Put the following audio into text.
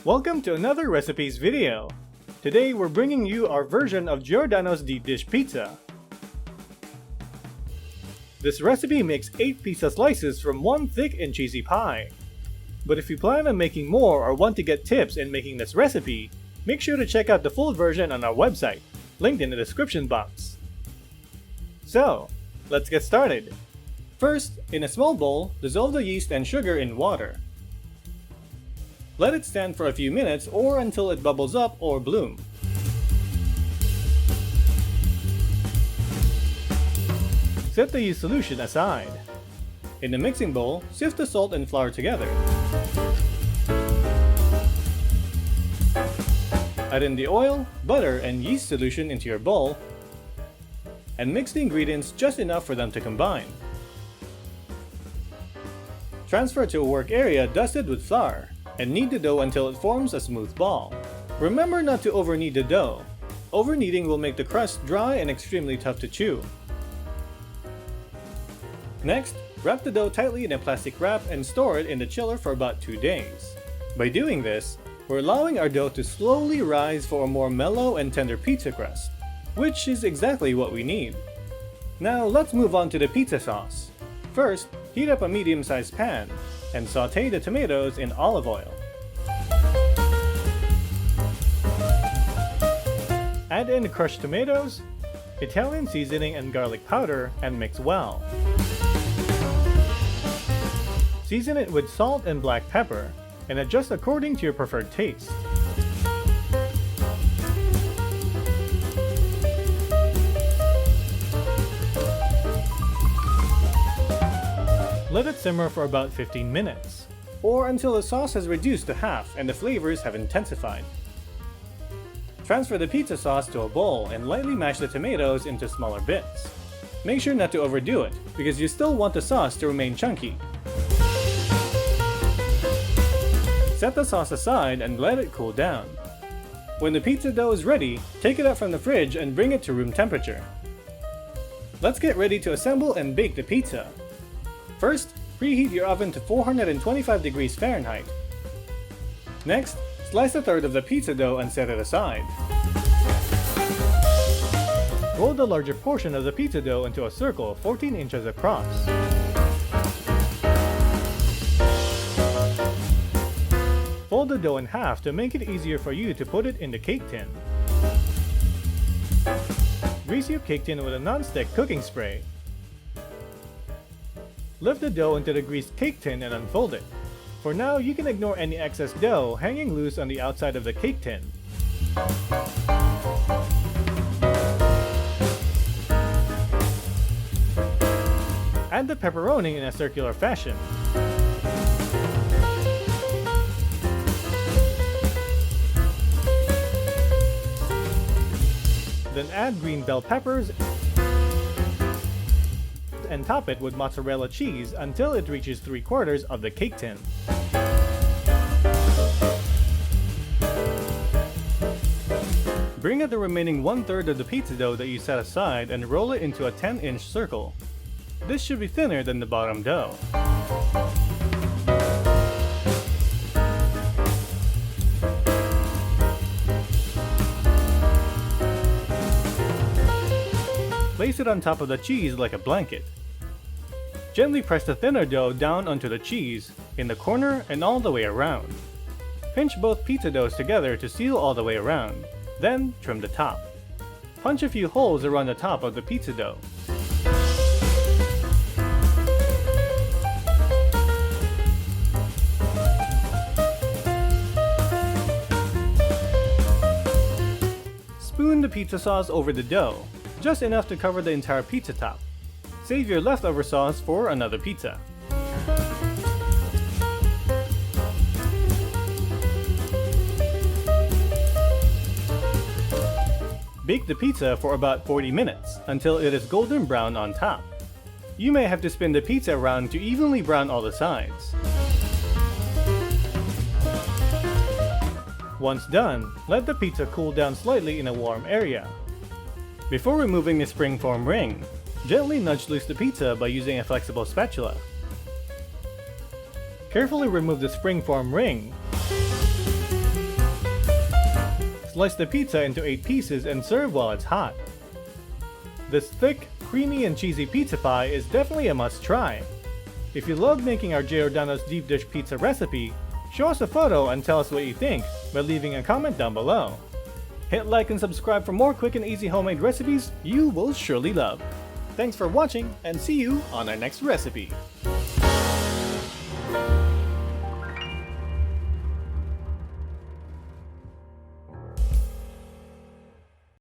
Welcome to another recipes video. Today we're bringing you our version of Giordano's deep dish pizza. This recipe makes 8 pizza slices from one thick and cheesy pie. But if you plan on making more or want to get tips in making this recipe, make sure to check out the full version on our website, linked in the description box. So, let's get started. First, in a small bowl, dissolve the yeast and sugar in water. Let it stand for a few minutes or until it bubbles up or bloom. Set the yeast solution aside. In the mixing bowl, sift the salt and flour together. Add in the oil, butter, and yeast solution into your bowl, and mix the ingredients just enough for them to combine. Transfer to a work area dusted with flour, and knead the dough until it forms a smooth ball. Remember not to over-knead the dough. Over-kneading will make the crust dry and extremely tough to chew. Next, wrap the dough tightly in a plastic wrap and store it in the chiller for about 2 days. By doing this, we're allowing our dough to slowly rise for a more mellow and tender pizza crust, which is exactly what we need. Now let's move on to the pizza sauce. First, heat up a medium-sized pan and saute the tomatoes in olive oil. Add in crushed tomatoes, Italian seasoning and garlic powder and mix well. Season it with salt and black pepper and adjust according to your preferred taste. Let it simmer for about 15 minutes, or until the sauce has reduced to half and the flavors have intensified. Transfer the pizza sauce to a bowl and lightly mash the tomatoes into smaller bits. Make sure not to overdo it, because you still want the sauce to remain chunky. Set the sauce aside and let it cool down. When the pizza dough is ready, take it out from the fridge and bring it to room temperature. Let's get ready to assemble and bake the pizza. First, preheat your oven to 425 degrees Fahrenheit. Next, slice a third of the pizza dough and set it aside. Roll the larger portion of the pizza dough into a circle 14 inches across. Fold the dough in half to make it easier for you to put it in the cake tin. Grease your cake tin with a non-stick cooking spray. Lift the dough into the greased cake tin and unfold it. For now, you can ignore any excess dough hanging loose on the outside of the cake tin. Add the pepperoni in a circular fashion. Then add green bell peppers and top it with mozzarella cheese until it reaches 3/4 of the cake tin. Bring out the remaining 1/3 of the pizza dough that you set aside and roll it into a 10-inch circle. This should be thinner than the bottom dough. Place it on top of the cheese like a blanket. Gently press the thinner dough down onto the cheese, in the corner and all the way around. Pinch both pizza doughs together to seal all the way around, then trim the top. Punch a few holes around the top of the pizza dough. Spoon the pizza sauce over the dough, just enough to cover the entire pizza top. Save your leftover sauce for another pizza. Bake the pizza for about 40 minutes until it is golden brown on top. You may have to spin the pizza around to evenly brown all the sides. Once done, let the pizza cool down slightly in a warm area. Before removing the springform ring, gently nudge loose the pizza by using a flexible spatula. Carefully remove the springform ring slice the pizza into 8 pieces and serve while it's hot. This thick, creamy and cheesy pizza pie is definitely a must try. If you love making our Giordano's deep dish pizza recipe, show us a photo and tell us what you think by leaving a comment down below. Hit like and subscribe for more quick and easy homemade recipes you will surely love. Thanks for watching and see you on our next recipe.